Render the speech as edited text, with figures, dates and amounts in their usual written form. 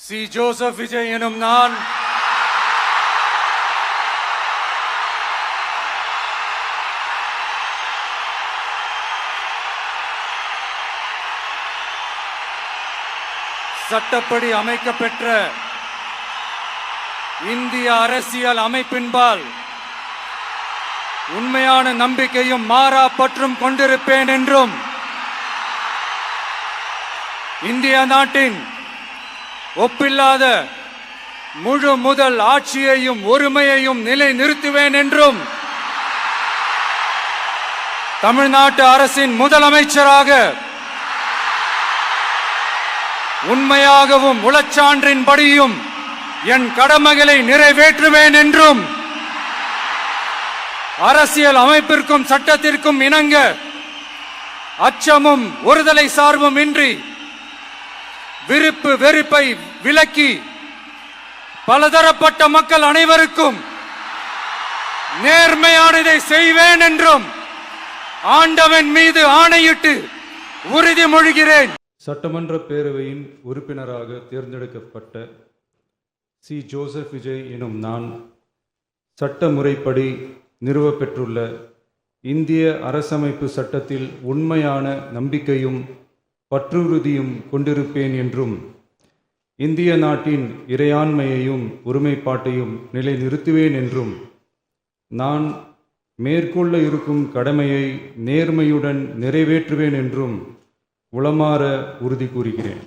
C. Joseph Vijay எனும் நான் சட்டப்படி அமைக்கப்பெற்ற இந்திய அரசியல் அமைப்பின்பால் உண்மையான நம்பிக்கையும் மாறா பற்றும் கொண்டிருப்பேன் என்றும் இந்திய நாட்டின் ஒப்பில்லாத முழு முதல் ஆட்சியையும் ஒருமையையும் நிலை நிறுத்துவேன் என்றும் தமிழ்நாட்டு அரசின் முதலமைச்சராக உண்மையாகவும் உளச்சான்றின்படியும் என் கடமைகளை நிறைவேற்றுவேன் என்றும் அரசியல் அமைப்பிற்கும் சட்டத்திற்கும் இணங்க அச்சமும் ஒருதலை சார்பும் இன்றி விருப்பு வெறுப்பை விலக்கி பலதரப்பட்ட மக்கள் அனைவருக்கும் நேர்மையானதை செய்வேன் என்றும் ஆண்டவன் மீது ஆணையிட்டு உறுதிமொழிகிறேன். சட்டமன்ற பேரவையின் உறுப்பினராக தேர்ந்தெடுக்கப்பட்ட சி. ஜோசப் விஜய் எனும் நான் சட்ட முறைப்படி நிறுவப்பெற்றுள்ள இந்திய அரசமைப்பு சட்டத்தில் உண்மையான நம்பிக்கையும் பற்றுறுதியும் கொண்டிருப்பேன் என்றும் இந்திய நாட்டின் இறையாண்மையையும் ஒருமைப்பாட்டையும் நிலைநிறுத்துவேன் என்றும் நான் மேற்கொள்ள இருக்கும் கடமையை நேர்மையுடன் நிறைவேற்றுவேன் என்றும் உளமாற உறுதி கூறுகிறேன்.